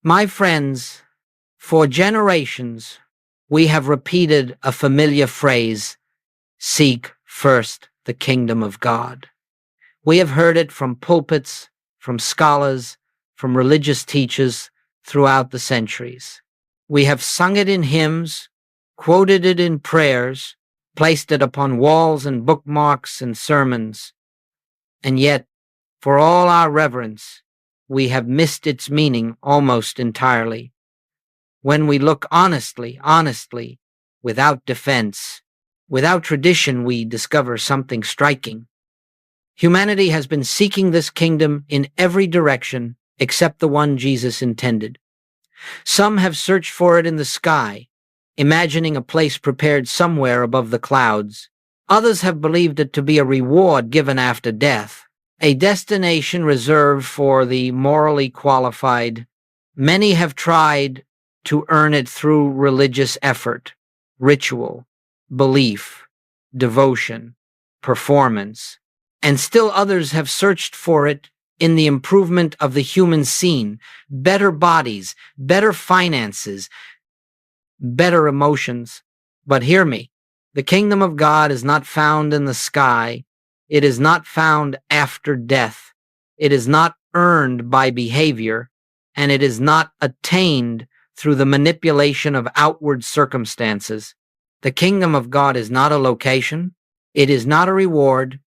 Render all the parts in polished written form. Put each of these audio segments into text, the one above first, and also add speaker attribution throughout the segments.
Speaker 1: My friends, for generations, we have repeated a familiar phrase, seek first the kingdom of God. We have heard it from pulpits, from scholars, from religious teachers throughout the centuries. We have sung it in hymns, quoted it in prayers, placed it upon walls and bookmarks and sermons. And yet, for all our reverence, we have missed its meaning almost entirely. When we look honestly, without defense, without tradition, we discover something striking. Humanity has been seeking this kingdom in every direction except the one Jesus intended. Some have searched for it in the sky, imagining a place prepared somewhere above the clouds. Others have believed it to be a reward given after death, a destination reserved for the morally qualified. Many have tried to earn it through religious effort, ritual, belief, devotion, performance, and still others have searched for it in the improvement of the human scene, better bodies, better finances, better emotions. But hear me, the kingdom of God is not found in the sky. It is not found after death. It is not earned by behavior, and it is not attained through the manipulation of outward circumstances. The kingdom of God is not a location. It is not a reward.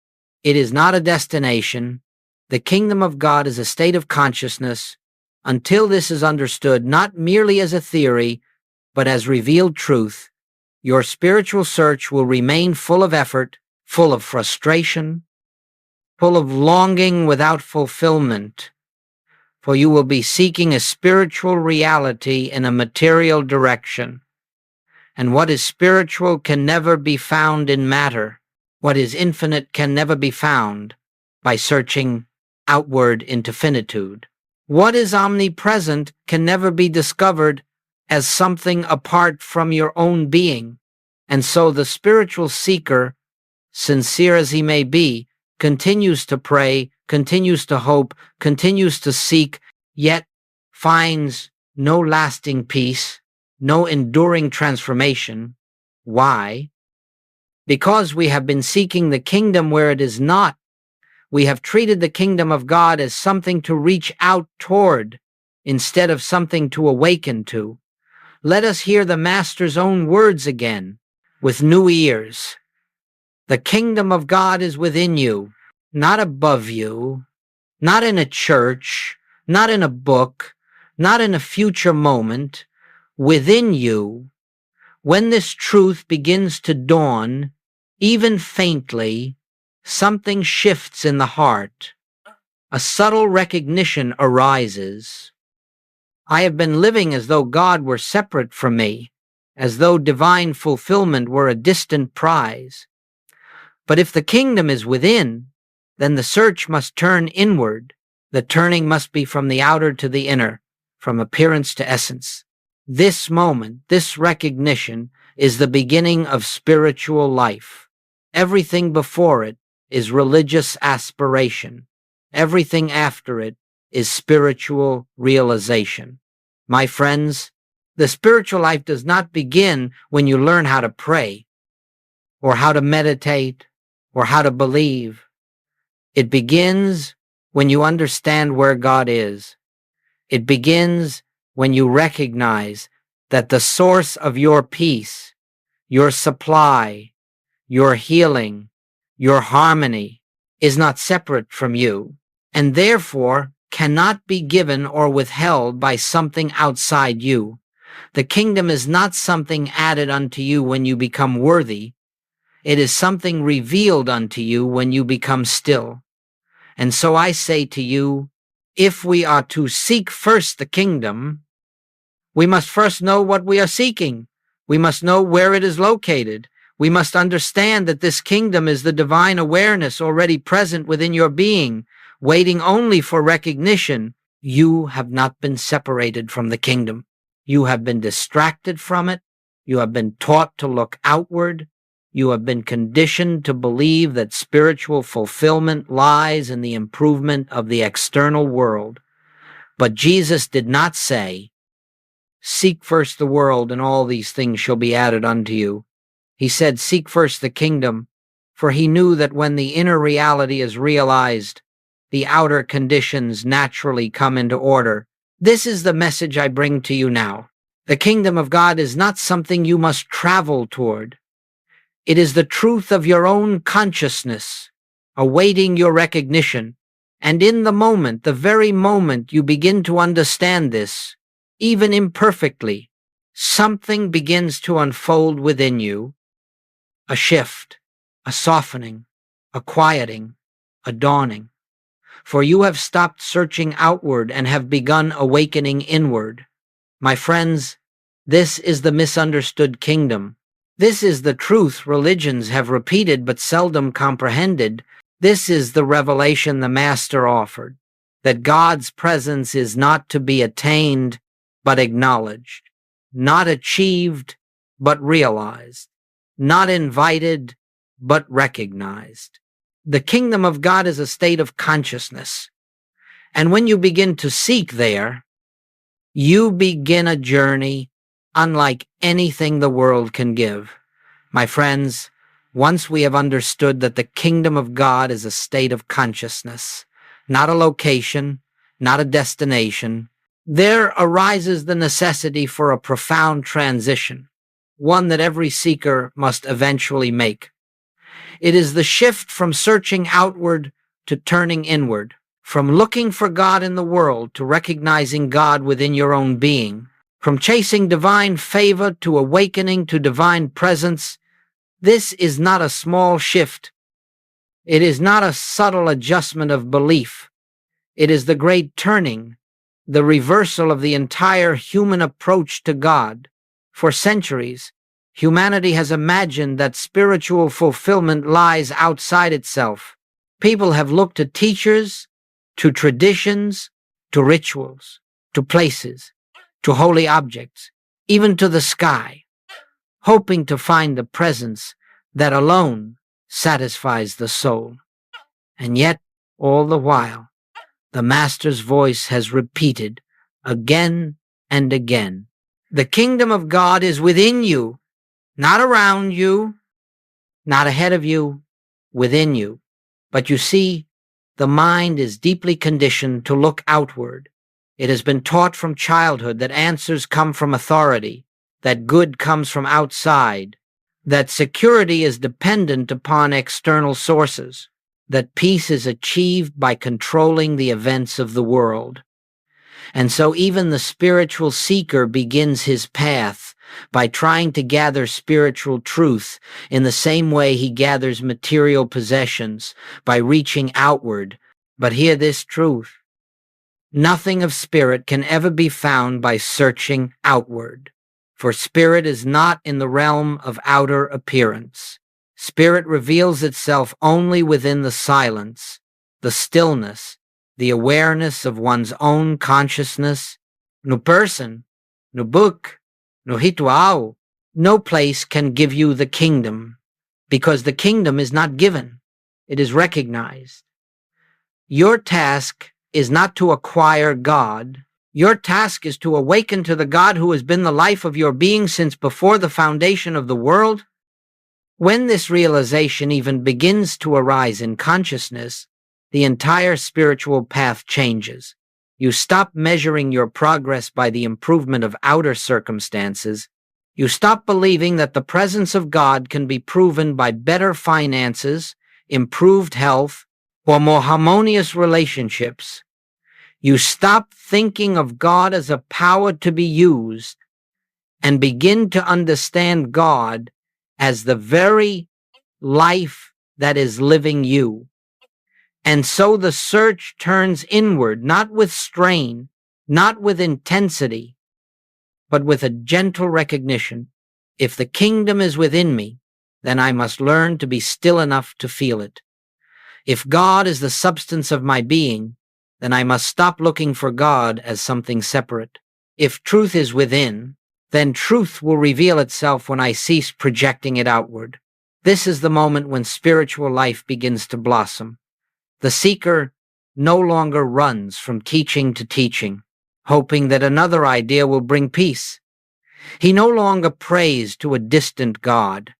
Speaker 1: It is not a destination. The kingdom of God is a state of consciousness. Until this is understood not merely as a theory, but as revealed truth, your spiritual search will remain full of effort, full of frustration, full of longing without fulfillment, for you will be seeking a spiritual reality in a material direction. And what is spiritual can never be found in matter. What is infinite can never be found by searching outward into finitude. What is omnipresent can never be discovered as something apart from your own being. And so the spiritual seeker, sincere as he may be, continues to pray, continues to hope, continues to seek, yet finds no lasting peace, no enduring transformation. Why? Because we have been seeking the kingdom where it is not. We have treated the kingdom of God as something to reach out toward instead of something to awaken to. Let us hear the Master's own words again with new ears. The kingdom of God is within you, not above you, not in a church, not in a book, not in a future moment, within you. When this truth begins to dawn, even faintly, something shifts in the heart. A subtle recognition arises. I have been living as though God were separate from me, as though divine fulfillment were a distant prize. But if the kingdom is within, then the search must turn inward. The turning must be from the outer to the inner, from appearance to essence. This moment, this recognition, is the beginning of spiritual life. Everything before it is religious aspiration. Everything after it is spiritual realization. My friends, the spiritual life does not begin when you learn how to pray, or how to meditate, or how to believe. It begins when you understand where God is. It begins when you recognize that the source of your peace, your supply, your healing, your harmony is not separate from you, and therefore cannot be given or withheld by something outside you. The kingdom is not something added unto you when you become worthy. It is something revealed unto you when you become still. And so I say to you, if we are to seek first the kingdom, we must first know what we are seeking. We must know where it is located. We must understand that this kingdom is the divine awareness already present within your being, waiting only for recognition. You have not been separated from the kingdom. You have been distracted from it. You have been taught to look outward. You have been conditioned to believe that spiritual fulfillment lies in the improvement of the external world. But Jesus did not say, "Seek first the world, and all these things shall be added unto you." He said, "Seek first the kingdom," for he knew that when the inner reality is realized, the outer conditions naturally come into order. This is the message I bring to you now. The kingdom of God is not something you must travel toward. It is the truth of your own consciousness, awaiting your recognition. And in the moment, the very moment you begin to understand this, even imperfectly, something begins to unfold within you. A shift, a softening, a quieting, a dawning. For you have stopped searching outward and have begun awakening inward. My friends, this is the misunderstood kingdom. This is the truth religions have repeated but seldom comprehended. This is the revelation the Master offered, that God's presence is not to be attained but acknowledged, not achieved but realized, not invited but recognized. The kingdom of God is a state of consciousness, and when you begin to seek there, you begin a journey unlike anything the world can give. My friends, once we have understood that the kingdom of God is a state of consciousness, not a location, not a destination, there arises the necessity for a profound transition, one that every seeker must eventually make. It is the shift from searching outward to turning inward, from looking for God in the world to recognizing God within your own being, from chasing divine favor to awakening to divine presence. This is not a small shift. It is not a subtle adjustment of belief. It is the great turning, the reversal of the entire human approach to God. For centuries, humanity has imagined that spiritual fulfillment lies outside itself. People have looked to teachers, to traditions, to rituals, to places, to holy objects, even to the sky, hoping to find the presence that alone satisfies the soul. And yet, all the while, the Master's voice has repeated again and again, the kingdom of God is within you, not around you, not ahead of you, within you. But you see, the mind is deeply conditioned to look outward. It has been taught from childhood that answers come from authority, that good comes from outside, that security is dependent upon external sources, that peace is achieved by controlling the events of the world. And so even the spiritual seeker begins his path by trying to gather spiritual truth in the same way he gathers material possessions, by reaching outward. But hear this truth: nothing of spirit can ever be found by searching outward, for spirit is not in the realm of outer appearance. Spirit reveals itself only within the silence, the stillness, the awareness of one's own consciousness. No person, no book, no ritual, no place can give you the kingdom, because the kingdom is not given, it is recognized. Your task is not to acquire God. Your task is to awaken to the God who has been the life of your being since before the foundation of the world. When this realization even begins to arise in consciousness, the entire spiritual path changes. You stop measuring your progress by the improvement of outer circumstances. You stop believing that the presence of God can be proven by better finances, improved health, or more harmonious relationships. You stop thinking of God as a power to be used and begin to understand God as the very life that is living you. And so the search turns inward, not with strain, not with intensity, but with a gentle recognition. If the kingdom is within me, then I must learn to be still enough to feel it. If God is the substance of my being, then I must stop looking for God as something separate. If truth is within, then truth will reveal itself when I cease projecting it outward. This is the moment when spiritual life begins to blossom. The seeker no longer runs from teaching to teaching. hoping that another idea will bring peace. He no longer prays to a distant God,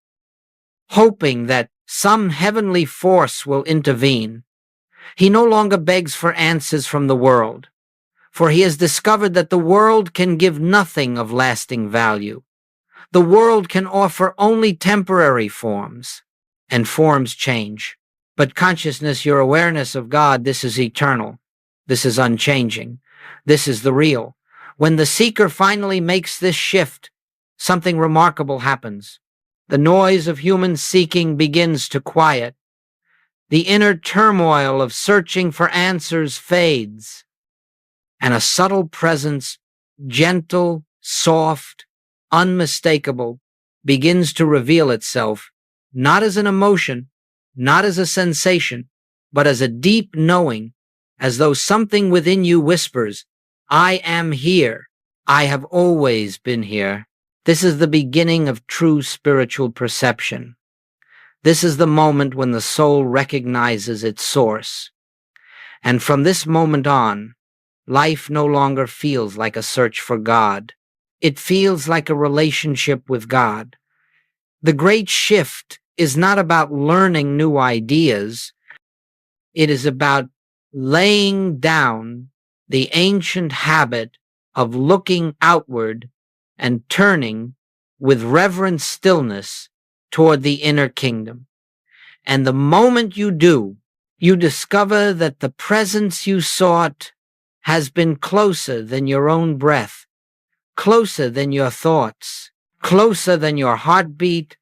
Speaker 1: hoping that some heavenly force will intervene. He no longer begs for answers from the world, for he has discovered that the world can give nothing of lasting value. The world can offer only temporary forms, and forms change. But consciousness, your awareness of God, this is eternal. This is unchanging. This is the real. When the seeker finally makes this shift, something remarkable happens. The noise of human seeking begins to quiet. The inner turmoil of searching for answers fades, and a subtle presence, gentle, soft, unmistakable, begins to reveal itself, not as an emotion, not as a sensation, but as a deep knowing, as though something within you whispers, "I am here. I have always been here." This is the beginning of true spiritual perception. This is the moment when the soul recognizes its source. And from this moment on, life no longer feels like a search for God. It feels like a relationship with God. The great shift is not about learning new ideas. It is about laying down the ancient habit of looking outward and turning with reverent stillness toward the inner kingdom. And the moment you do, you discover that the presence you sought has been closer than your own breath, closer than your thoughts, closer than your heartbeat,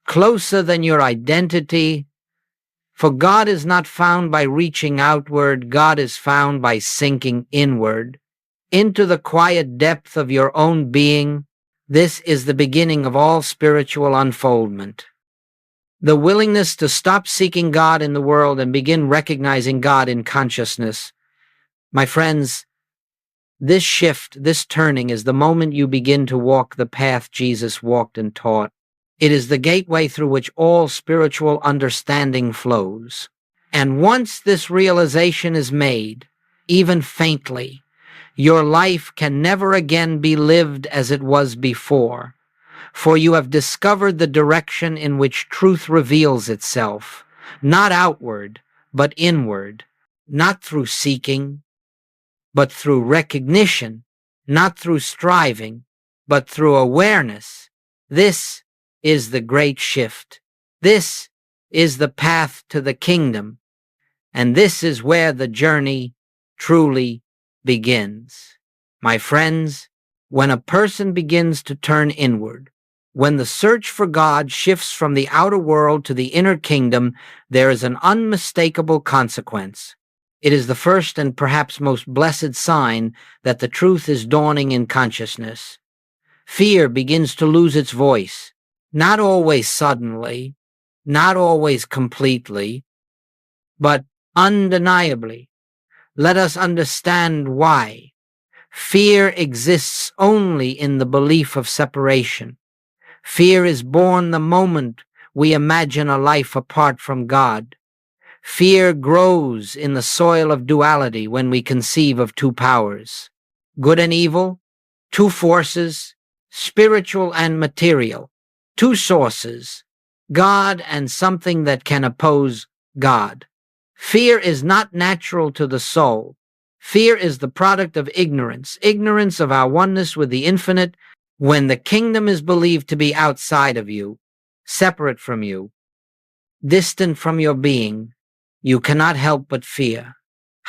Speaker 1: closer than your identity. For God is not found by reaching outward, God is found by sinking inward, into the quiet depth of your own being. This is the beginning of all spiritual unfoldment. The willingness to stop seeking God in the world and begin recognizing God in consciousness. My friends, this shift, this turning is the moment you begin to walk the path Jesus walked and taught. It is the gateway through which all spiritual understanding flows. And once this realization is made, even faintly, your life can never again be lived as it was before, for you have discovered the direction in which truth reveals itself, not outward, but inward, not through seeking, but through recognition, not through striving, but through awareness. This is the great shift. This is the path to the kingdom, and this is where the journey truly begins. My friends, when a person begins to turn inward, when the search for God shifts from the outer world to the inner kingdom, there is an unmistakable consequence. It is the first and perhaps most blessed sign that the truth is dawning in consciousness. Fear begins to lose its voice, not always suddenly, not always completely, but undeniably. Let us understand why. Fear exists only in the belief of separation. Fear is born the moment we imagine a life apart from God. Fear grows in the soil of duality when we conceive of two powers, good and evil, two forces, spiritual and material, two sources, God and something that can oppose God. Fear is not natural to the soul. Fear is the product of ignorance, ignorance of our oneness with the infinite. When the kingdom is believed to be outside of you, separate from you, distant from your being, you cannot help but fear.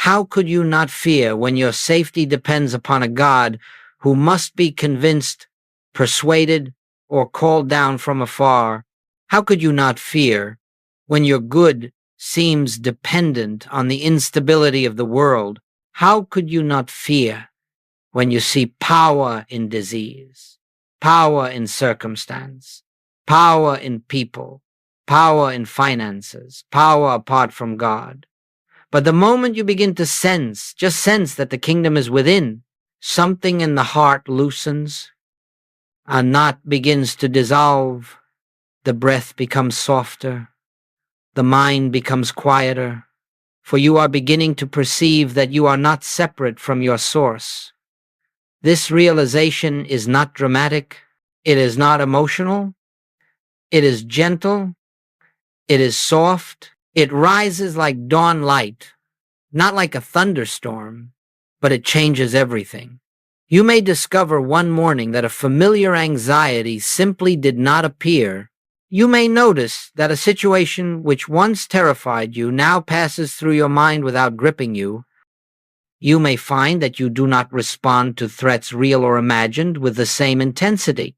Speaker 1: How could you not fear when your safety depends upon a God who must be convinced, persuaded, or called down from afar? How could you not fear when your good seems dependent on the instability of the world? How could you not fear when you see power in disease, power in circumstance, power in people, power in finances, power apart from God? But the moment you begin to sense, just sense that the kingdom is within, something in the heart loosens, a knot begins to dissolve, the breath becomes softer, the mind becomes quieter, for you are beginning to perceive that you are not separate from your source. This realization is not dramatic, it is not emotional, it is gentle, it is soft, it rises like dawn light, not like a thunderstorm, but it changes everything. You may discover one morning that a familiar anxiety simply did not appear. You may notice that a situation which once terrified you now passes through your mind without gripping you. You may find that you do not respond to threats real or imagined with the same intensity.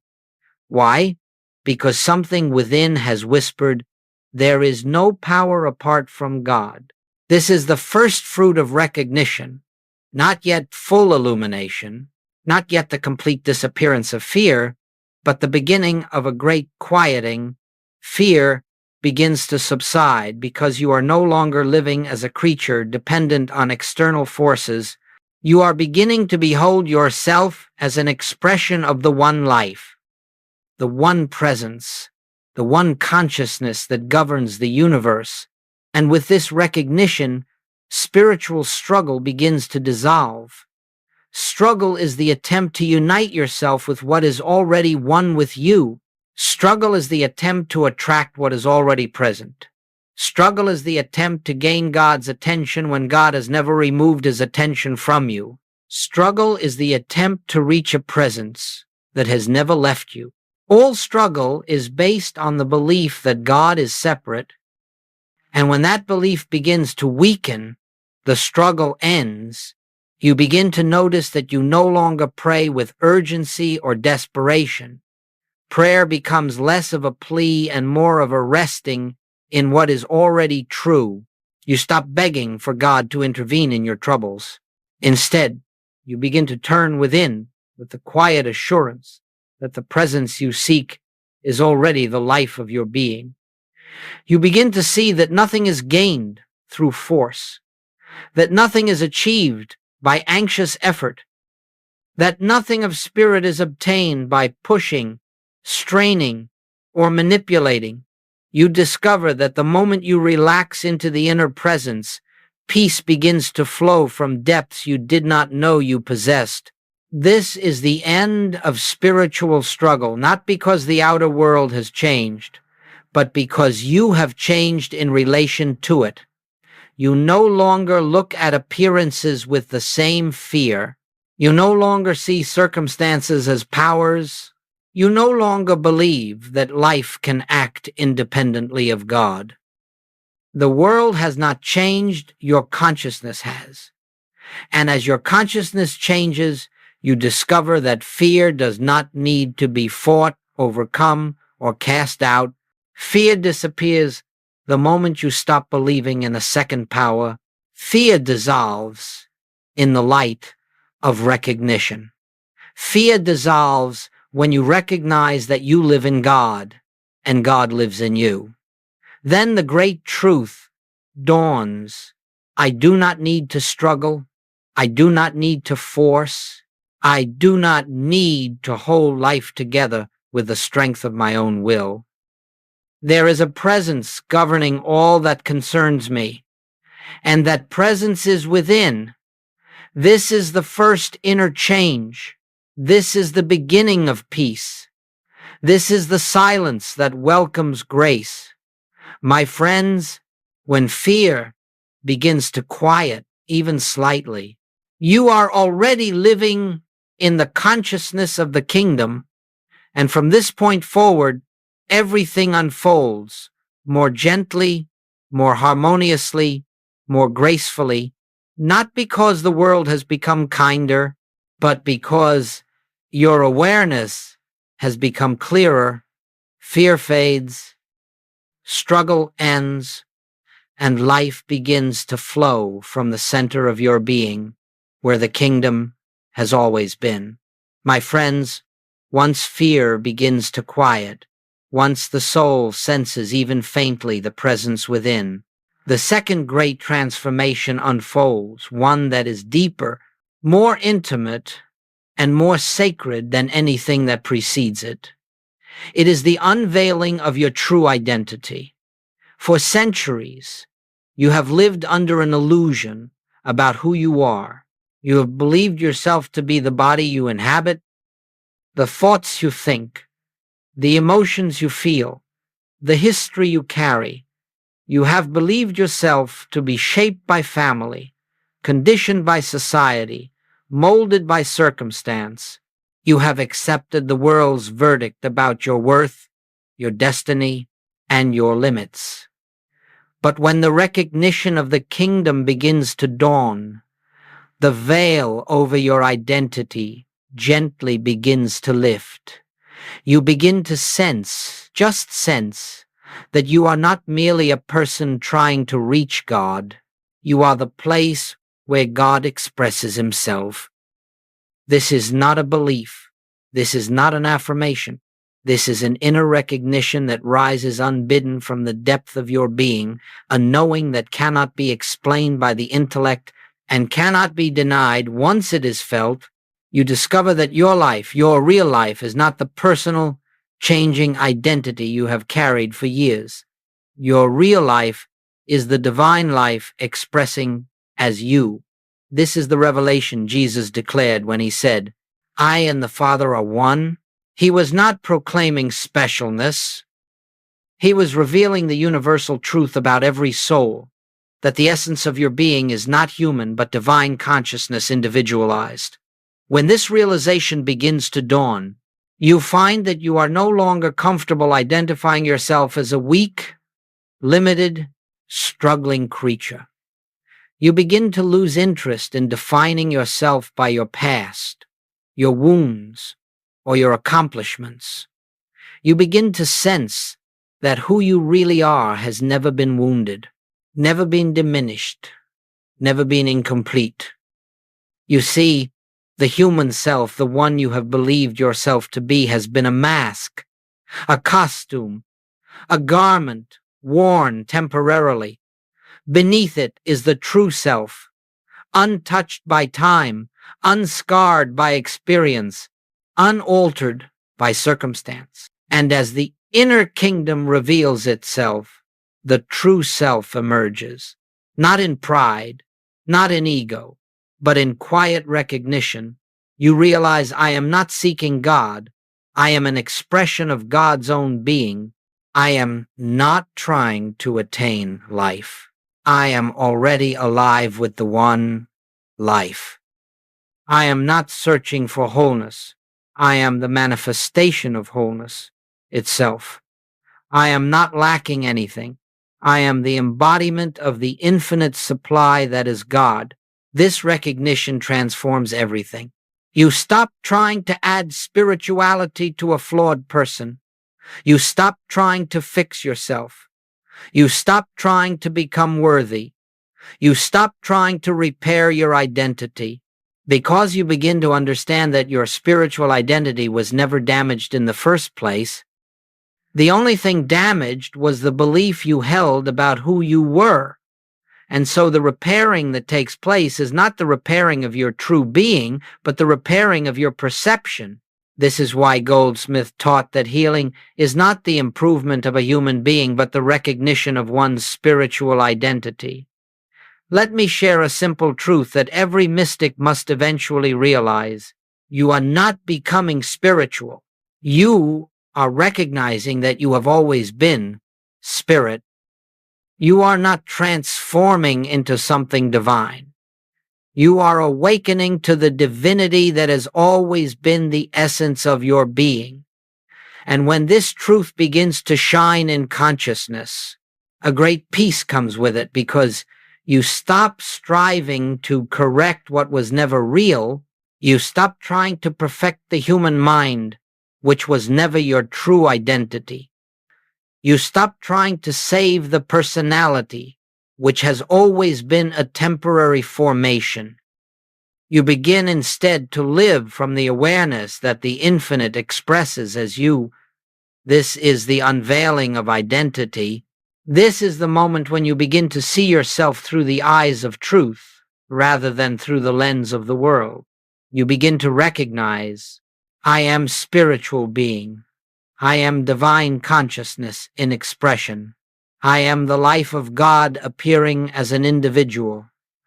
Speaker 1: Why? Because something within has whispered, "There is no power apart from God." This is the first fruit of recognition, not yet full illumination, not yet the complete disappearance of fear, but the beginning of a great quieting. Fear begins to subside because you are no longer living as a creature dependent on external forces. You are beginning to behold yourself as an expression of the one life, the one presence, the one consciousness that governs the universe. And with this recognition, spiritual struggle begins to dissolve. Struggle is the attempt to unite yourself with what is already one with you. Struggle is the attempt to attract what is already present. Struggle is the attempt to gain God's attention when God has never removed his attention from you. Struggle is the attempt to reach a presence that has never left you. All struggle is based on the belief that God is separate, and when that belief begins to weaken, the struggle ends. You begin to notice that you no longer pray with urgency or desperation. Prayer becomes less of a plea and more of a resting in what is already true. You stop begging for God to intervene in your troubles. Instead, you begin to turn within with the quiet assurance that the presence you seek is already the life of your being. You begin to see that nothing is gained through force, that nothing is achieved by anxious effort, that nothing of spirit is obtained by pushing, straining, or manipulating. You discover that the moment you relax into the inner presence, peace begins to flow from depths you did not know you possessed. This is the end of spiritual struggle, not because the outer world has changed, but because you have changed in relation to it. You no longer look at appearances with the same fear. You no longer see circumstances as powers. You no longer believe that life can act independently of God. The world has not changed, your consciousness has. And as your consciousness changes, you discover that fear does not need to be fought, overcome, or cast out. Fear disappears the moment you stop believing in a second power. Fear dissolves in the light of recognition. Fear dissolves when you recognize that you live in God and God lives in you. Then the great truth dawns. I do not need to struggle. I do not need to force. I do not need to hold life together with the strength of my own will. There is a presence governing all that concerns me, and that presence is within. This is the first inner change. This is the beginning of peace. This is the silence that welcomes grace. My friends, when fear begins to quiet, even slightly, you are already living in the consciousness of the kingdom, and from this point forward, everything unfolds more gently, more harmoniously, more gracefully, not because the world has become kinder, but because your awareness has become clearer. Fear fades, struggle ends, and life begins to flow from the center of your being, where the kingdom has always been. My friends, once fear begins to quiet, once the soul senses even faintly the presence within, the second great transformation unfolds, one that is deeper, more intimate, and more sacred than anything that precedes it. It is the unveiling of your true identity. For centuries, you have lived under an illusion about who you are. You have believed yourself to be the body you inhabit, the thoughts you think, the emotions you feel, the history you carry. You have believed yourself to be shaped by family, conditioned by society, molded by circumstance. You have accepted the world's verdict about your worth, your destiny, and your limits. But when the recognition of the kingdom begins to dawn, the veil over your identity gently begins to lift. You begin to sense, just sense, that you are not merely a person trying to reach God. You are the place where God expresses himself. This is not a belief. This is not an affirmation. This is an inner recognition that rises unbidden from the depth of your being, a knowing that cannot be explained by the intellect and cannot be denied. Once it is felt, you discover that your life, your real life, is not the personal, changing identity you have carried for years. Your real life is the divine life expressing as you. This is the revelation Jesus declared when he said, "I and the Father are one." He was not proclaiming specialness. He was revealing the universal truth about every soul, that the essence of your being is not human but divine consciousness individualized. When this realization begins to dawn, you find that you are no longer comfortable identifying yourself as a weak, limited, struggling creature. You begin to lose interest in defining yourself by your past, your wounds, or your accomplishments. You begin to sense that who you really are has never been wounded, never been diminished, never been incomplete. You see, the human self, the one you have believed yourself to be, has been a mask, a costume, a garment worn temporarily. Beneath it is the true self, untouched by time, unscarred by experience, unaltered by circumstance. And as the inner kingdom reveals itself, the true self emerges, not in pride, not in ego, but in quiet recognition. You realize, I am not seeking God. I am an expression of God's own being. I am not trying to attain life. I am already alive with the one life. I am not searching for wholeness. I am the manifestation of wholeness itself. I am not lacking anything. I am the embodiment of the infinite supply that is God. This recognition transforms everything. You stop trying to add spirituality to a flawed person. You stop trying to fix yourself. You stop trying to become worthy. You stop trying to repair your identity. Because you begin to understand that your spiritual identity was never damaged in the first place, the only thing damaged was the belief you held about who you were. And so the repairing that takes place is not the repairing of your true being, but the repairing of your perception. This is why Goldsmith taught that healing is not the improvement of a human being, but the recognition of one's spiritual identity. Let me share a simple truth that every mystic must eventually realize. You are not becoming spiritual. You are recognizing that you have always been spirit. You are not transforming into something divine. You are awakening to the divinity that has always been the essence of your being. And when this truth begins to shine in consciousness, a great peace comes with it, because you stop striving to correct what was never real. You stop trying to perfect the human mind, which was never your true identity. You stop trying to save the personality, which has always been a temporary formation. You begin instead to live from the awareness that the infinite expresses as you. This is the unveiling of identity. This is the moment when you begin to see yourself through the eyes of truth, rather than through the lens of the world. You begin to recognize, I am spiritual being. I am divine consciousness in expression. I am the life of God appearing as an individual,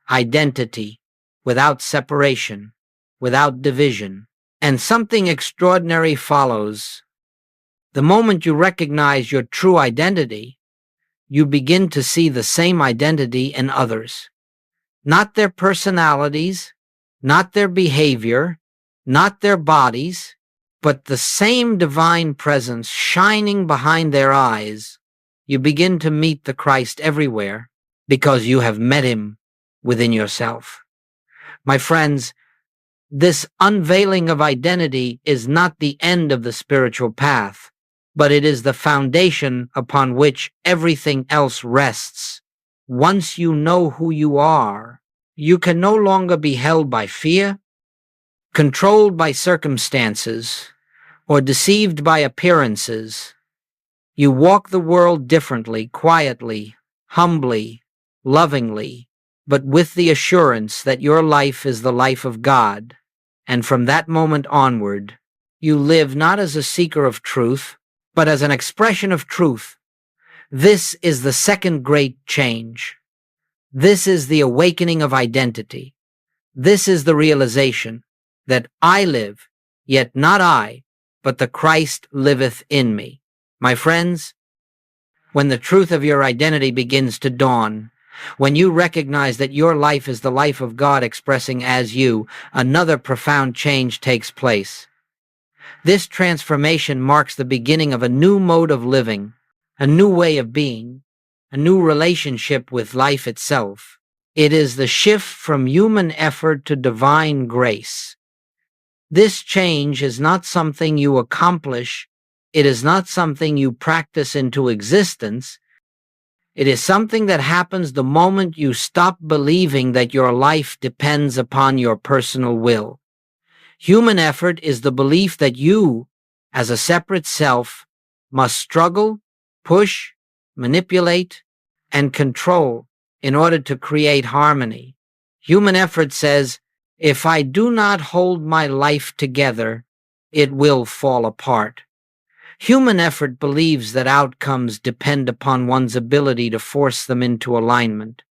Speaker 1: identity, without separation, without division. And something extraordinary follows. The moment you recognize your true identity, you begin to see the same identity in others. Not their personalities, not their behavior, not their bodies, but the same divine presence shining behind their eyes. You begin to meet the Christ everywhere because you have met him within yourself. My friends, this unveiling of identity is not the end of the spiritual path, but it is the foundation upon which everything else rests. Once you know who you are, you can no longer be held by fear, controlled by circumstances, or deceived by appearances. You walk the world differently, quietly, humbly, lovingly, but with the assurance that your life is the life of God. And from that moment onward, you live not as a seeker of truth, but as an expression of truth. This is the second great change. This is the awakening of identity. This is the realization that I live, yet not I, but the Christ liveth in me. My friends, when the truth of your identity begins to dawn, when you recognize that your life is the life of God expressing as you, another profound change takes place. This transformation marks the beginning of a new mode of living, a new way of being, a new relationship with life itself. It is the shift from human effort to divine grace. This change is not something you accomplish. It is not something you practice into existence. It is something that happens the moment you stop believing that your life depends upon your personal will. Human effort is the belief that you, as a separate self, must struggle, push, manipulate, and control in order to create harmony. Human effort says, if I do not hold my life together, it will fall apart. Human effort believes that outcomes depend upon one's ability to force them into alignment.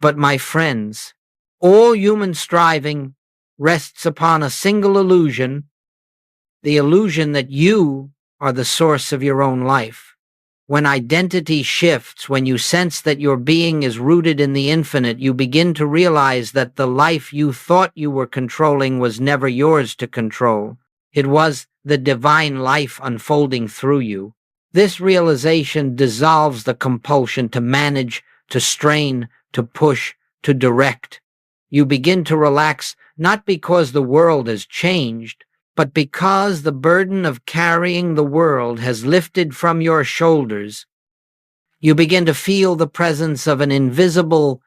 Speaker 1: But my friends, all human striving rests upon a single illusion, the illusion that you are the source of your own life. When identity shifts, when you sense that your being is rooted in the infinite, you begin to realize that the life you thought you were controlling was never yours to control. It was the divine life unfolding through you. This realization dissolves the compulsion to manage, to strain, to push, to direct. You begin to relax not because the world has changed, but because the burden of carrying the world has lifted from your shoulders. You begin to feel the presence of an invisible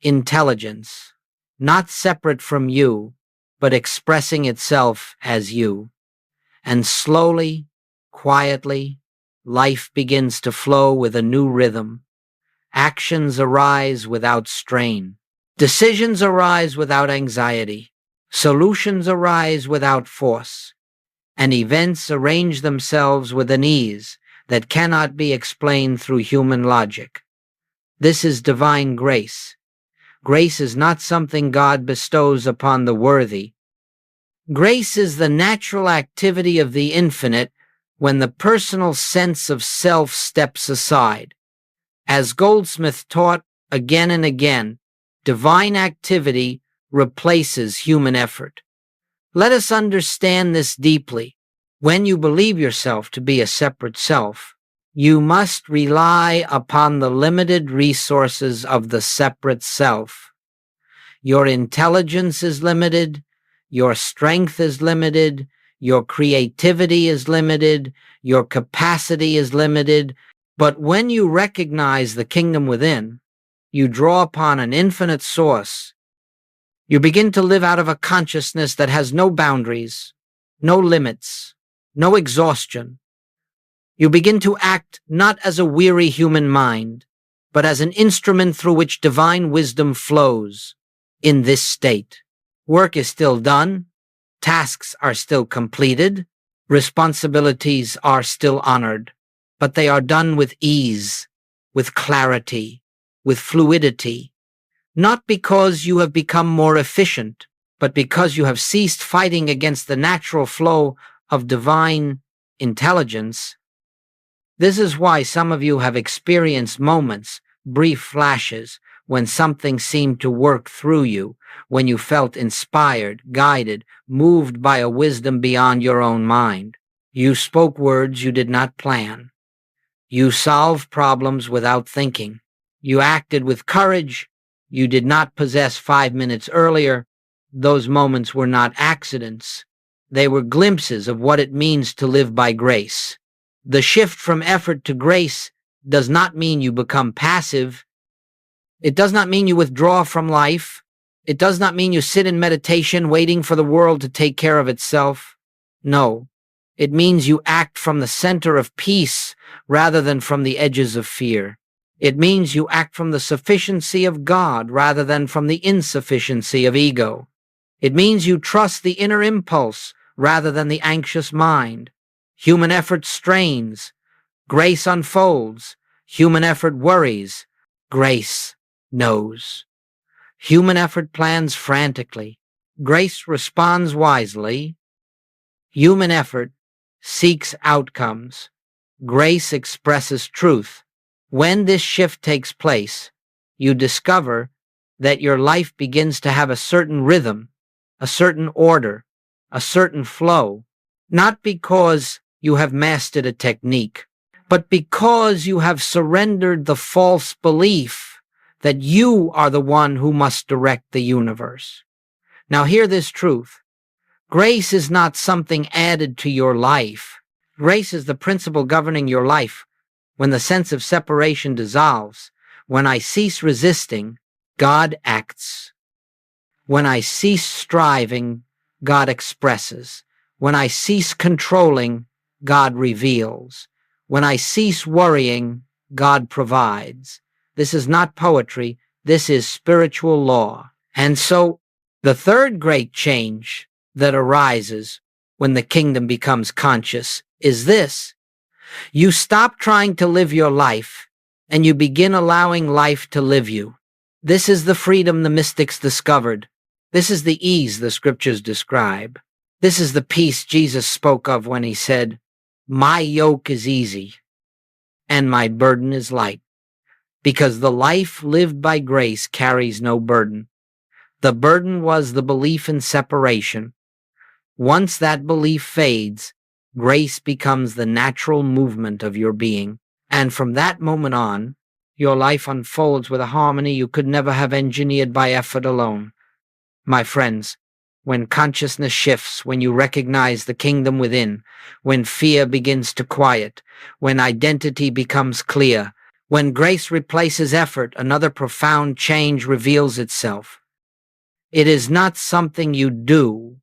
Speaker 1: intelligence, not separate from you, but expressing itself as you. And slowly, quietly, life begins to flow with a new rhythm. Actions arise without strain. Decisions arise without anxiety. Solutions arise without force. And events arrange themselves with an ease that cannot be explained through human logic. This is divine grace. Grace is not something God bestows upon the worthy. Grace is the natural activity of the infinite when the personal sense of self steps aside. As Goldsmith taught again and again, divine activity replaces human effort. Let us understand this deeply. When you believe yourself to be a separate self, you must rely upon the limited resources of the separate self. Your intelligence is limited. Your strength is limited, your creativity is limited, your capacity is limited, but when you recognize the kingdom within, you draw upon an infinite source. You begin to live out of a consciousness that has no boundaries, no limits, no exhaustion. You begin to act not as a weary human mind, but as an instrument through which divine wisdom flows. In this state, work is still done, tasks are still completed, responsibilities are still honored, but they are done with ease, with clarity, with fluidity. not because you have become more efficient, but because you have ceased fighting against the natural flow of divine intelligence. This is why some of you have experienced moments, brief flashes, when something seemed to work through you, when you felt inspired, guided, moved by a wisdom beyond your own mind. You spoke words you did not plan. You solved problems without thinking. You acted with courage you did not possess 5 minutes earlier. Those moments were not accidents. They were glimpses of what it means to live by grace. The shift from effort to grace does not mean you become passive. It does not mean you withdraw from life. It does not mean you sit in meditation waiting for the world to take care of itself. No, it means you act from the center of peace rather than from the edges of fear. It means you act from the sufficiency of God rather than from the insufficiency of ego. It means you trust the inner impulse rather than the anxious mind. Human effort strains. Grace unfolds. Human effort worries. Grace knows. Human effort plans frantically. Grace responds wisely. Human effort seeks outcomes. Grace expresses truth. When this shift takes place, you discover that your life begins to have a certain rhythm, a certain order, a certain flow, not because you have mastered a technique, but because you have surrendered the false belief that you are the one who must direct the universe. Now hear this truth. Grace is not something added to your life. Grace is the principle governing your life. When the sense of separation dissolves, when I cease resisting, God acts. When I cease striving, God expresses. When I cease controlling, God reveals. When I cease worrying, God provides. This is not poetry. This is spiritual law. And so, the third great change that arises when the kingdom becomes conscious is this. You stop trying to live your life, and you begin allowing life to live you. This is the freedom the mystics discovered. This is the ease the scriptures describe. This is the peace Jesus spoke of when he said, "My yoke is easy, and my burden is light," because the life lived by grace carries no burden. The burden was the belief in separation. Once that belief fades, grace becomes the natural movement of your being. And from that moment on, your life unfolds with a harmony you could never have engineered by effort alone. My friends, when consciousness shifts, when you recognize the kingdom within, when fear begins to quiet, when identity becomes clear, when grace replaces effort, another profound change reveals itself. It is not something you do.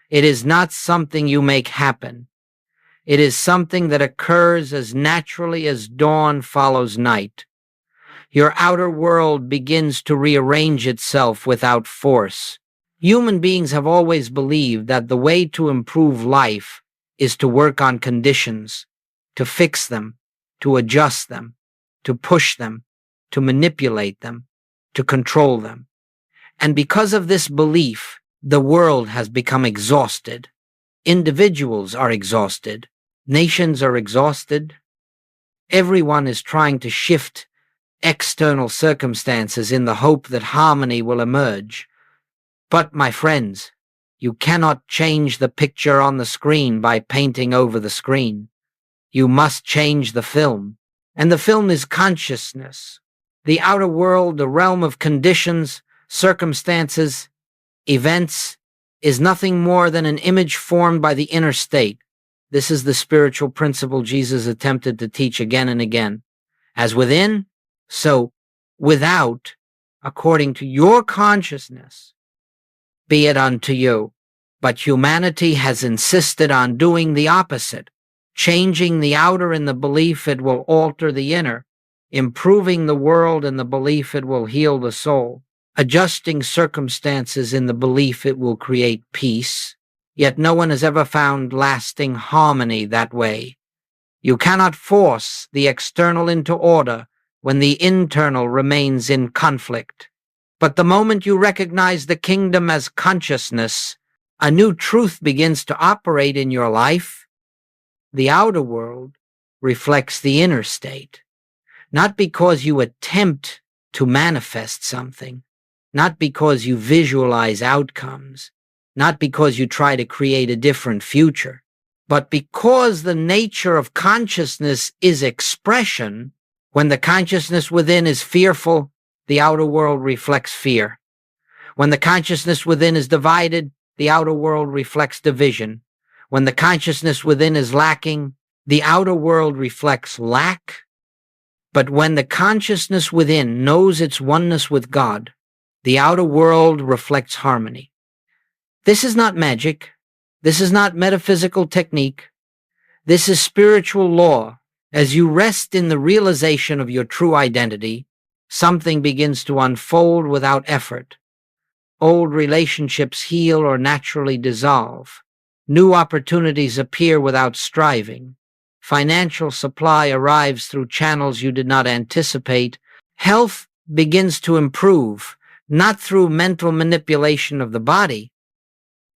Speaker 1: It is not something you make happen. It is something that occurs as naturally as dawn follows night. Your outer world begins to rearrange itself without force. Human beings have always believed that the way to improve life is to work on conditions, to fix them, to adjust them, to push them, to manipulate them, to control them. And because of this belief, the world has become exhausted. Individuals are exhausted. Nations are exhausted. Everyone is trying to shift external circumstances in the hope that harmony will emerge. But, my friends, you cannot change the picture on the screen by painting over the screen. You must change the film. And the film is consciousness. The outer world, the realm of conditions, circumstances, events, is nothing more than an image formed by the inner state. This is the spiritual principle Jesus attempted to teach again and again. As within, so without, according to your consciousness, be it unto you. But humanity has insisted on doing the opposite, changing the outer in the belief it will alter the inner, improving the world in the belief it will heal the soul, adjusting circumstances in the belief it will create peace. Yet no one has ever found lasting harmony that way. You cannot force the external into order when the internal remains in conflict. But the moment you recognize the kingdom as consciousness, a new truth begins to operate in your life. The outer world reflects the inner state, not because you attempt to manifest something, not because you visualize outcomes, not because you try to create a different future, but because the nature of consciousness is expression. When the consciousness within is fearful, the outer world reflects fear. When the consciousness within is divided, the outer world reflects division. When the consciousness within is lacking, the outer world reflects lack. But when the consciousness within knows its oneness with God, the outer world reflects harmony. This is not magic. This is not metaphysical technique. This is spiritual law. As you rest in the realization of your true identity, something begins to unfold without effort. Old relationships heal or naturally dissolve. New opportunities appear without striving. Financial supply arrives through channels you did not anticipate. Health begins to improve, not through mental manipulation of the body,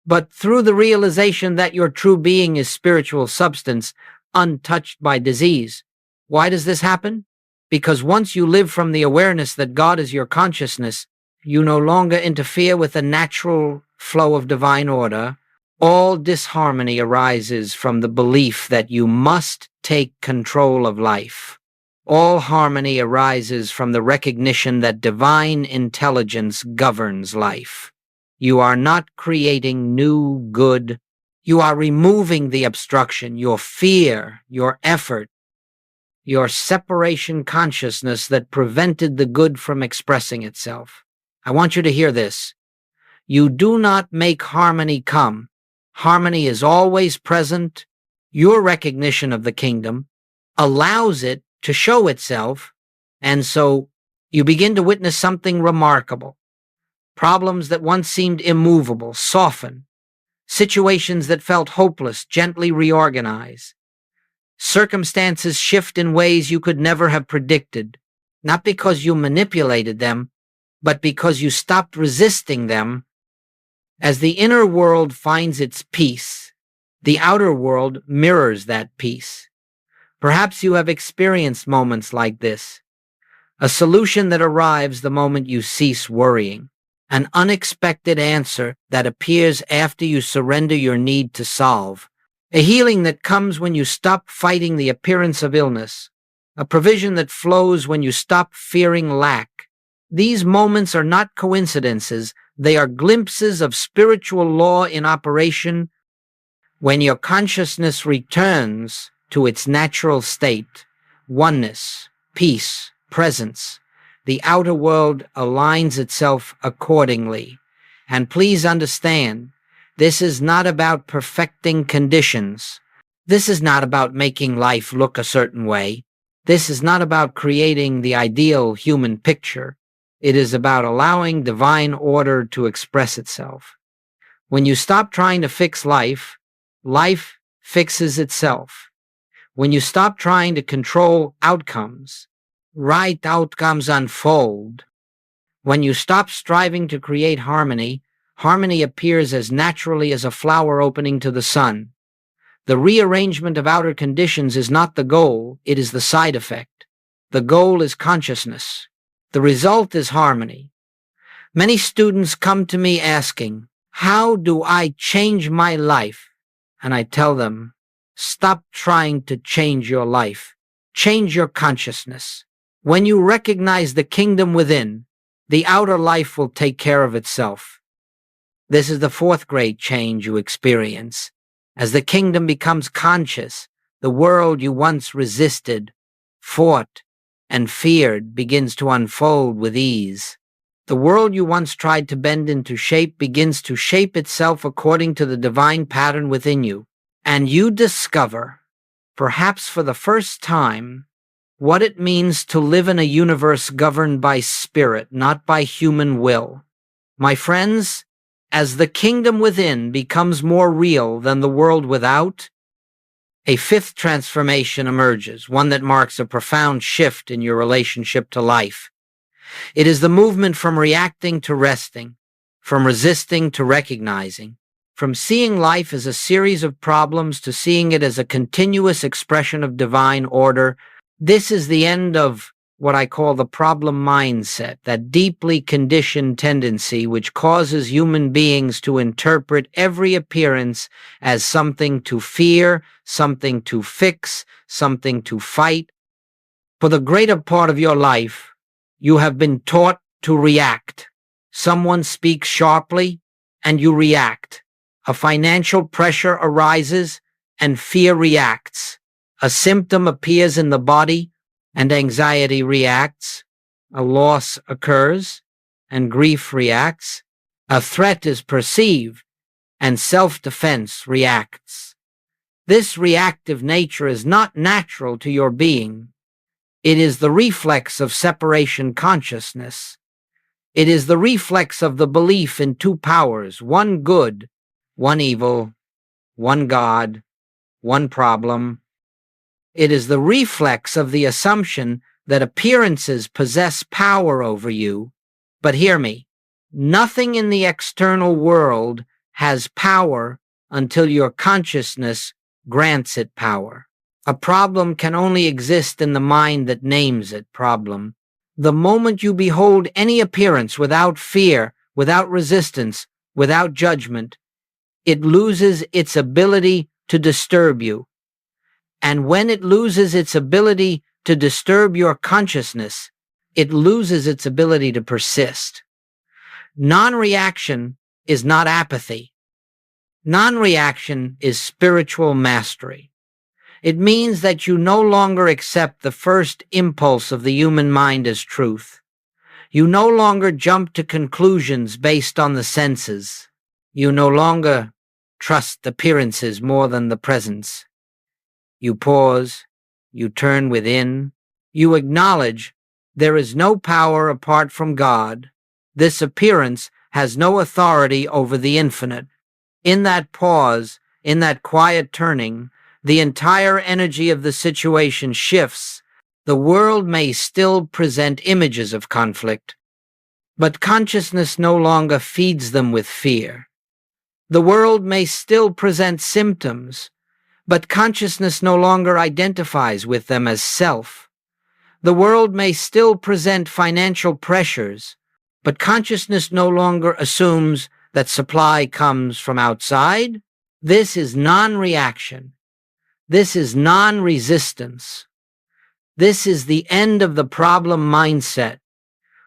Speaker 1: but through the realization that your true being is spiritual substance, untouched by disease. Why does this happen? Because once you live from the awareness that God is your consciousness, you no longer interfere with the natural flow of divine order. All disharmony arises from the belief that you must take control of life. All harmony arises from the recognition that divine intelligence governs life. You are not creating new good. You are removing the obstruction, your fear, your effort, your separation consciousness that prevented the good from expressing itself. I want you to hear this. You do not make harmony come. Harmony is always present. Your recognition of the kingdom allows it to show itself, and so you begin to witness something remarkable. Problems that once seemed immovable soften. Situations that felt hopeless gently reorganize. Circumstances shift in ways you could never have predicted, not because you manipulated them, but because you stopped resisting them. As the inner world finds its peace, the outer world mirrors that peace. Perhaps you have experienced moments like this. A solution that arrives the moment you cease worrying. An unexpected answer that appears after you surrender your need to solve. A healing that comes when you stop fighting the appearance of illness. A provision that flows when you stop fearing lack. These moments are not coincidences. They are glimpses of spiritual law in operation. When your consciousness returns to its natural state, oneness, peace, presence, the outer world aligns itself accordingly. And please understand, this is not about perfecting conditions. This is not about making life look a certain way. This is not about creating the ideal human picture. It is about allowing divine order to express itself. When you stop trying to fix life, life fixes itself. When you stop trying to control outcomes, right outcomes unfold. When you stop striving to create harmony, harmony appears as naturally as a flower opening to the sun. The rearrangement of outer conditions is not the goal, it is the side effect. The goal is consciousness. The result is harmony. Many students come to me asking, how do I change my life? And I tell them, stop trying to change your life. Change your consciousness. When you recognize the kingdom within, the outer life will take care of itself. This is the fourth great change you experience. As the kingdom becomes conscious, the world you once resisted, fought, and feared begins to unfold with ease. The world you once tried to bend into shape begins to shape itself according to the divine pattern within you. And you discover, perhaps for the first time, what it means to live in a universe governed by spirit, not by human will. My friends, as the kingdom within becomes more real than the world without, a fifth transformation emerges, one that marks a profound shift in your relationship to life. It is the movement from reacting to resting, from resisting to recognizing, from seeing life as a series of problems to seeing it as a continuous expression of divine order. This is the end of what I call the problem mindset, that deeply conditioned tendency which causes human beings to interpret every appearance as something to fear, something to fix, something to fight. For the greater part of your life, you have been taught to react. Someone speaks sharply, and you react. A financial pressure arises, and fear reacts. A symptom appears in the body, and anxiety reacts. A loss occurs, and grief reacts. A threat is perceived, and self-defense reacts. This reactive nature is not natural to your being. It is the reflex of separation consciousness. It is the reflex of the belief in two powers, one good, one evil, one God, one problem. It is the reflex of the assumption that appearances possess power over you. But hear me, nothing in the external world has power until your consciousness grants it power. A problem can only exist in the mind that names it problem. The moment you behold any appearance without fear, without resistance, without judgment, it loses its ability to disturb you. And when it loses its ability to disturb your consciousness, it loses its ability to persist. Non-reaction is not apathy. Non-reaction is spiritual mastery. It means that you no longer accept the first impulse of the human mind as truth. You no longer jump to conclusions based on the senses. You no longer trust appearances more than the presence. You pause, you turn within, you acknowledge there is no power apart from God. This appearance has no authority over the infinite. In that pause, in that quiet turning, the entire energy of the situation shifts. The world may still present images of conflict, but consciousness no longer feeds them with fear. The world may still present symptoms, but consciousness no longer identifies with them as self. The world may still present financial pressures, but consciousness no longer assumes that supply comes from outside. This is non-reaction. This is non-resistance. This is the end of the problem mindset.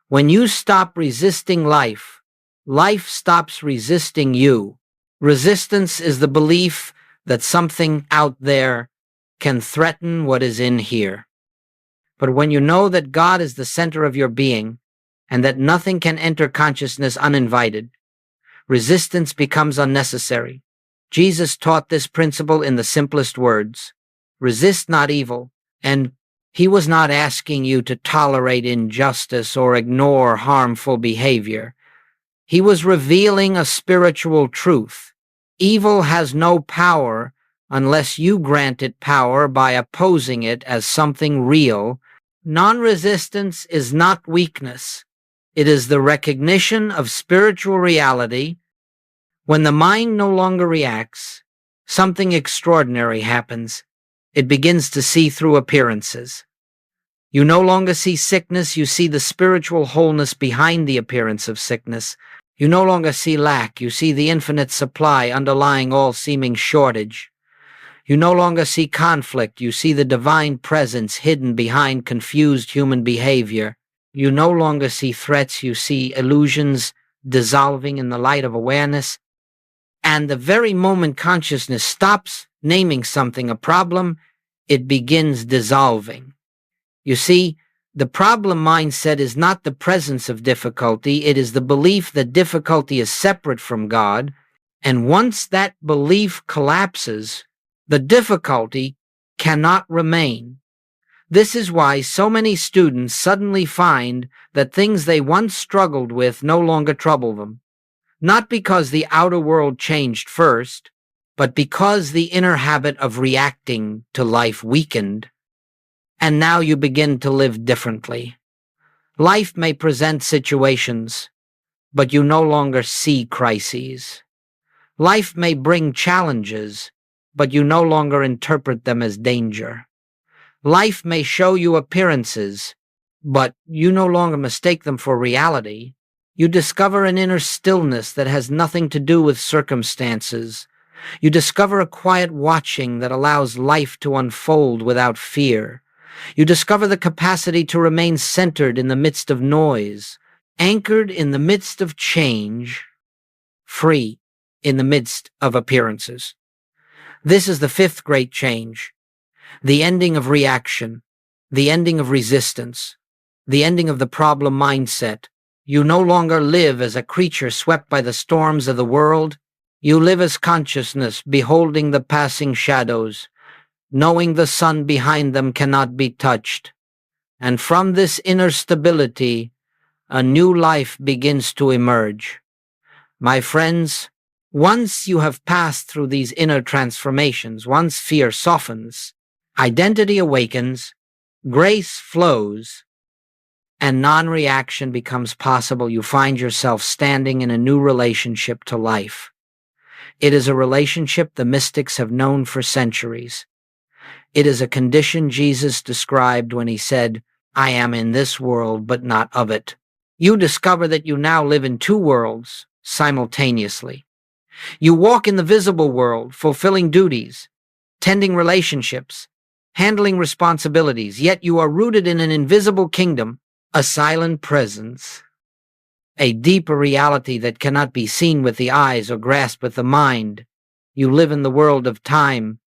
Speaker 1: When you stop resisting life, life stops resisting you. Resistance is the belief that something out there can threaten what is in here. But when you know that God is the center of your being and that nothing can enter consciousness uninvited, resistance becomes unnecessary. Jesus taught this principle in the simplest words: resist not evil, and he was not asking you to tolerate injustice or ignore harmful behavior. He was revealing a spiritual truth. Evil has no power unless you grant it power by opposing it as something real. Non-resistance is not weakness. It is the recognition of spiritual reality. When the mind no longer reacts, something extraordinary happens. It begins to see through appearances. You no longer see sickness, you see the spiritual wholeness behind the appearance of sickness. You no longer see lack, you see the infinite supply underlying all seeming shortage. You no longer see conflict, you see the divine presence hidden behind confused human behavior. You no longer see threats, you see illusions dissolving in the light of awareness. And the very moment consciousness stops naming something a problem, it begins dissolving. You see, the problem mindset is not the presence of difficulty, it is the belief that difficulty is separate from God, and once that belief collapses, the difficulty cannot remain. This is why so many students suddenly find that things they once struggled with no longer trouble them. Not because the outer world changed first, but because the inner habit of reacting to life weakened, and now you begin to live differently. Life may present situations, but you no longer see crises. Life may bring challenges, but you no longer interpret them as danger. Life may show you appearances, but you no longer mistake them for reality. You discover an inner stillness that has nothing to do with circumstances. You discover a quiet watching that allows life to unfold without fear. You discover the capacity to remain centered in the midst of noise, anchored in the midst of change, free in the midst of appearances. This is the fifth great change, the ending of reaction, the ending of resistance, the ending of the problem mindset. You no longer live as a creature swept by the storms of the world. You live as consciousness, beholding the passing shadows, knowing the sun behind them cannot be touched. And from this inner stability, a new life begins to emerge. My friends, once you have passed through these inner transformations, once fear softens, identity awakens, grace flows, and non-reaction becomes possible, you find yourself standing in a new relationship to life. It is a relationship the mystics have known for centuries. It is a condition Jesus described when he said, "I am in this world, but not of it." You discover that you now live in two worlds simultaneously. You walk in the visible world, fulfilling duties, tending relationships, handling responsibilities, yet you are rooted in an invisible kingdom, a silent presence, a deeper reality that cannot be seen with the eyes or grasped with the mind. You live in the world of time,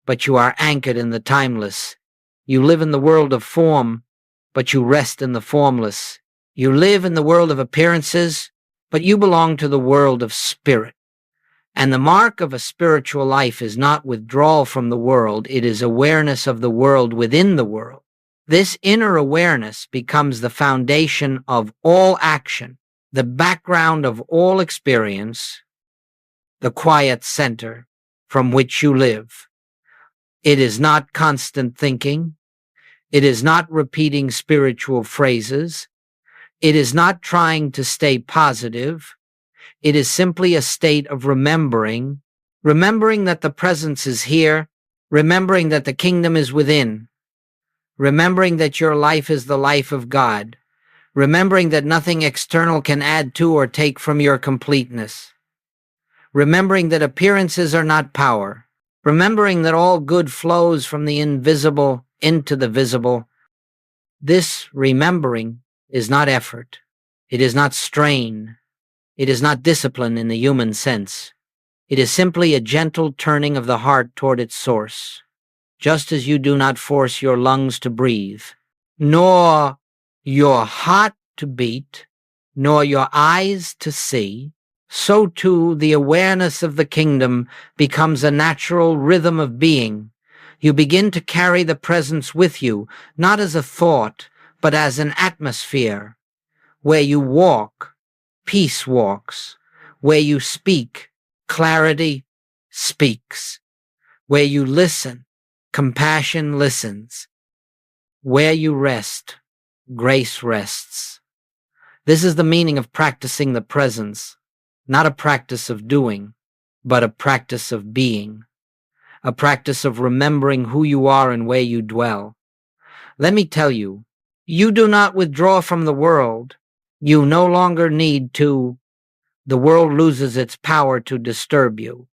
Speaker 1: but you are anchored in the timeless. You live in the world of form, but you rest in the formless. You live in the world of appearances, but you belong to the world of spirit. And the mark of a spiritual life is not withdrawal from the world, it is awareness of the world within the world. This inner awareness becomes the foundation of all action, the background of all experience, the quiet center from which you live. It is not constant thinking. It is not repeating spiritual phrases. It is not trying to stay positive. It is simply a state of remembering that the presence is here, remembering that the kingdom is within, remembering that your life is the life of God, remembering that nothing external can add to or take from your completeness, remembering that appearances are not power, remembering that all good flows from the invisible into the visible. This remembering is not effort. It is not strain. It is not discipline in the human sense. It is simply a gentle turning of the heart toward its source. Just as you do not force your lungs to breathe, nor your heart to beat, nor your eyes to see, so too the awareness of the kingdom becomes a natural rhythm of being. You begin to carry the presence with you, not as a thought, but as an atmosphere. Where you walk, peace walks. Where you speak, clarity speaks. Where you listen, compassion listens. Where you rest, grace rests. This is the meaning of practicing the presence, not a practice of doing, but a practice of being, a practice of remembering who you are and where you dwell. Let me tell you, you do not withdraw from the world. You no longer need to. The world loses its power to disturb you.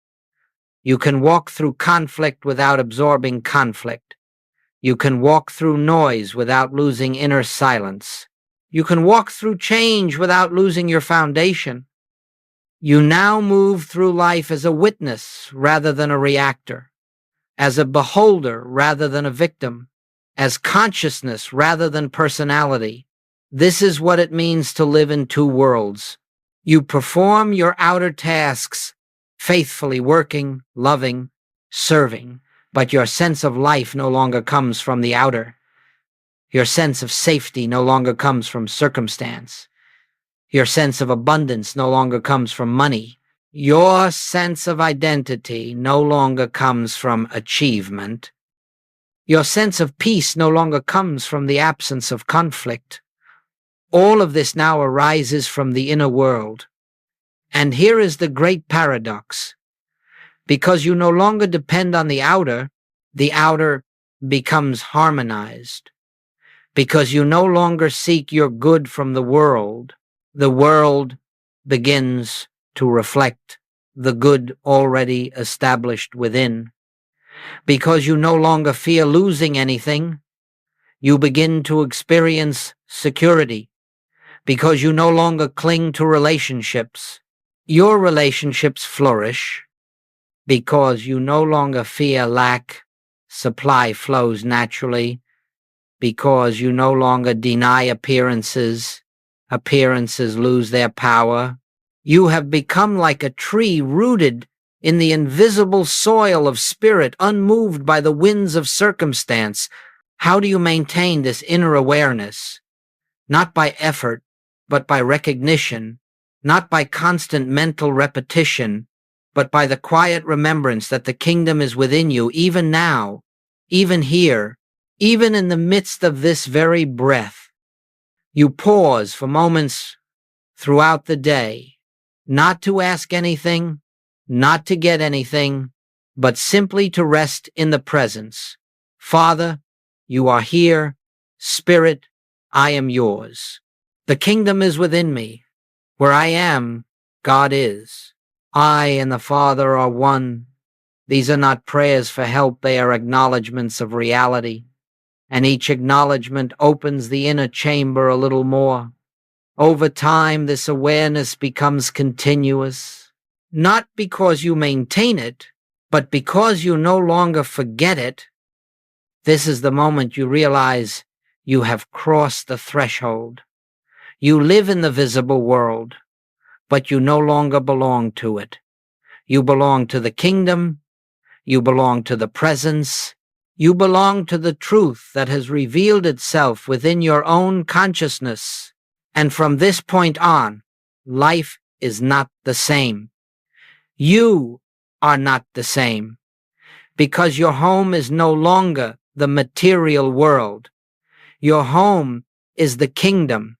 Speaker 1: You can walk through conflict without absorbing conflict. You can walk through noise without losing inner silence. You can walk through change without losing your foundation. You now move through life as a witness rather than a reactor, as a beholder rather than a victim, as consciousness rather than personality. This is what it means to live in two worlds. You perform your outer tasks, faithfully working, loving, serving, but your sense of life no longer comes from the outer. Your sense of safety no longer comes from circumstance. Your sense of abundance no longer comes from money. Your sense of identity no longer comes from achievement. Your sense of peace no longer comes from the absence of conflict. All of this now arises from the inner world. And here is the great paradox. Because you no longer depend on the outer becomes harmonized. Because you no longer seek your good from the world begins to reflect the good already established within. Because you no longer fear losing anything, you begin to experience security. Because you no longer cling to relationships, your relationships flourish. Because you no longer fear lack, supply flows naturally. Because you no longer deny appearances, appearances lose their power. You have become like a tree rooted in the invisible soil of spirit, unmoved by the winds of circumstance. How do you maintain this inner awareness? Not by effort, but by recognition, not by constant mental repetition, but by the quiet remembrance that the kingdom is within you, even now, even here, even in the midst of this very breath. You pause for moments throughout the day, not to ask anything, not to get anything, but simply to rest in the presence. Father, you are here. Spirit, I am yours. The kingdom is within me. Where I am, God is. I and the Father are one. These are not prayers for help, they are acknowledgments of reality. And each acknowledgement opens the inner chamber a little more. Over time, this awareness becomes continuous, not because you maintain it, but because you no longer forget it. This is the moment you realize you have crossed the threshold. You live in the visible world, but you no longer belong to it. You belong to the kingdom. You belong to the presence. You belong to the truth that has revealed itself within your own consciousness. And from this point on, life is not the same. You are not the same, because your home is no longer the material world. Your home is the kingdom,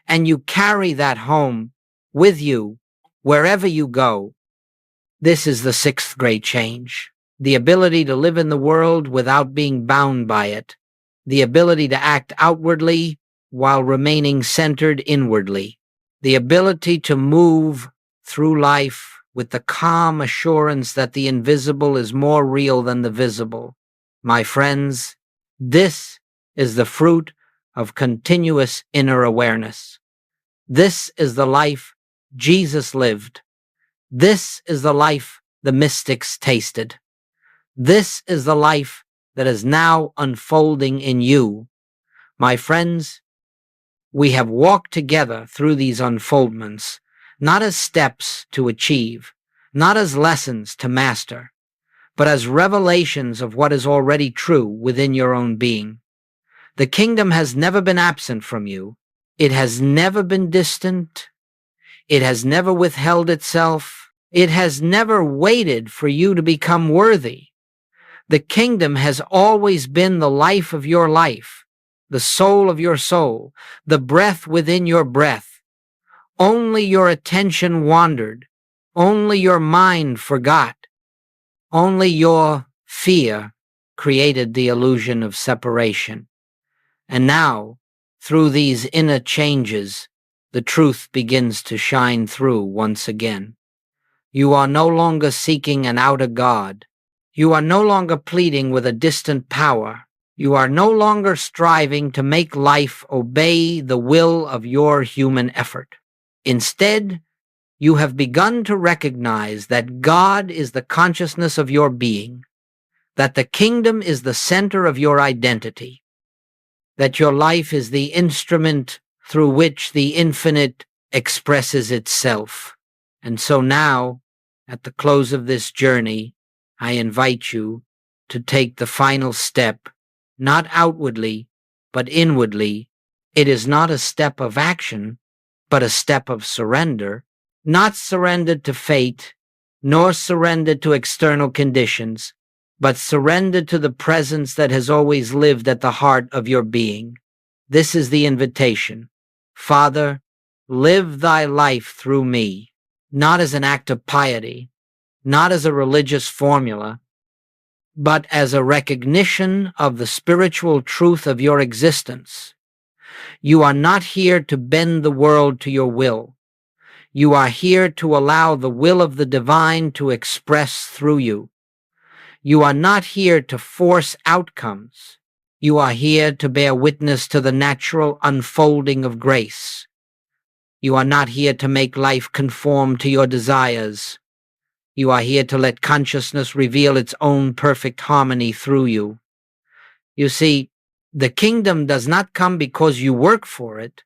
Speaker 1: and you carry that home with you wherever you go. This is the sixth great change. The ability to live in the world without being bound by it. The ability to act outwardly while remaining centered inwardly. The ability to move through life with the calm assurance that the invisible is more real than the visible. My friends, this is the fruit of continuous inner awareness. This is the life Jesus lived. This is the life the mystics tasted. This is the life that is now unfolding in you. My friends, we have walked together through these unfoldments, not as steps to achieve, not as lessons to master, but as revelations of what is already true within your own being. The kingdom has never been absent from you. It has never been distant. It has never withheld itself. It has never waited for you to become worthy. The kingdom has always been the life of your life, the soul of your soul, the breath within your breath. Only your attention wandered. Only your mind forgot. Only your fear created the illusion of separation. And now, through these inner changes, the truth begins to shine through once again. You are no longer seeking an outer God. You are no longer pleading with a distant power. You are no longer striving to make life obey the will of your human effort. Instead, you have begun to recognize that God is the consciousness of your being, that the kingdom is the center of your identity, that your life is the instrument through which the infinite expresses itself. And so now, at the close of this journey, I invite you to take the final step, not outwardly, but inwardly. It is not a step of action, but a step of surrender, not surrendered to fate, nor surrendered to external conditions, but surrendered to the presence that has always lived at the heart of your being. This is the invitation. Father, live thy life through me, not as an act of piety, not as a religious formula, but as a recognition of the spiritual truth of your existence. You are not here to bend the world to your will. You are here to allow the will of the divine to express through you. You are not here to force outcomes. You are here to bear witness to the natural unfolding of grace. You are not here to make life conform to your desires. You are here to let consciousness reveal its own perfect harmony through you. You see, the kingdom does not come because you work for it.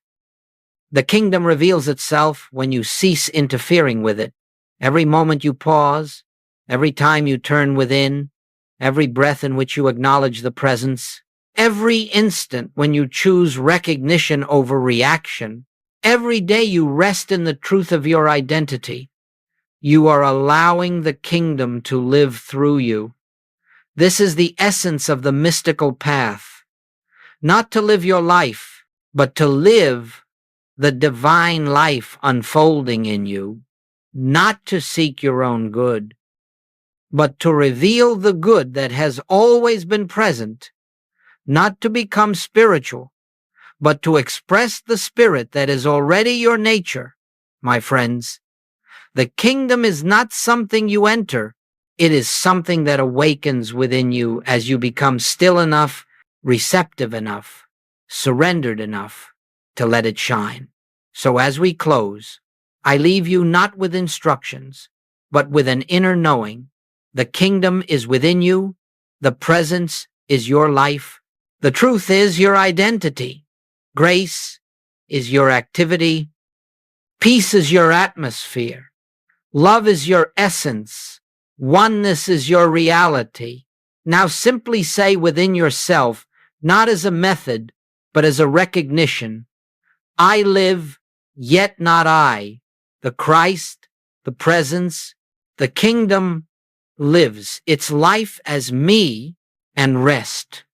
Speaker 1: The kingdom reveals itself when you cease interfering with it. Every moment you pause, every time you turn within, every breath in which you acknowledge the presence, every instant when you choose recognition over reaction, every day you rest in the truth of your identity, you are allowing the kingdom to live through you. This is the essence of the mystical path. Not to live your life, but to live the divine life unfolding in you. Not to seek your own good, but to reveal the good that has always been present. Not to become spiritual, but to express the spirit that is already your nature, my friends. The kingdom is not something you enter. It is something that awakens within you as you become still enough, receptive enough, surrendered enough to let it shine. So as we close, I leave you not with instructions, but with an inner knowing. The kingdom is within you. The presence is your life. The truth is your identity. Grace is your activity. Peace is your atmosphere. Love is your essence. Oneness is your reality. Now simply say within yourself, not as a method, but as a recognition, I live, yet not I. The Christ, the presence, the kingdom lives its life as me, and rest.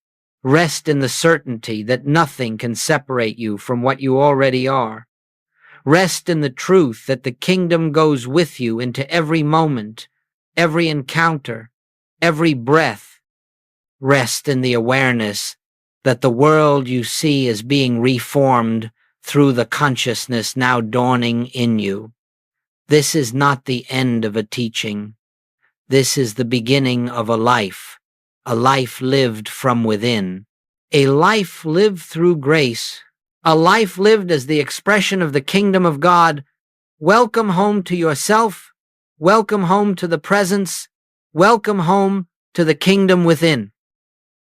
Speaker 1: Rest in the certainty that nothing can separate you from what you already are. Rest in the truth that the kingdom goes with you into every moment, every encounter, every breath. Rest in the awareness that the world you see is being reformed through the consciousness now dawning in you. This is not the end of a teaching. This is the beginning of a life lived from within, a life lived through grace, a life lived as the expression of the kingdom of God. Welcome home to yourself. Welcome home to the presence. Welcome home to the kingdom within.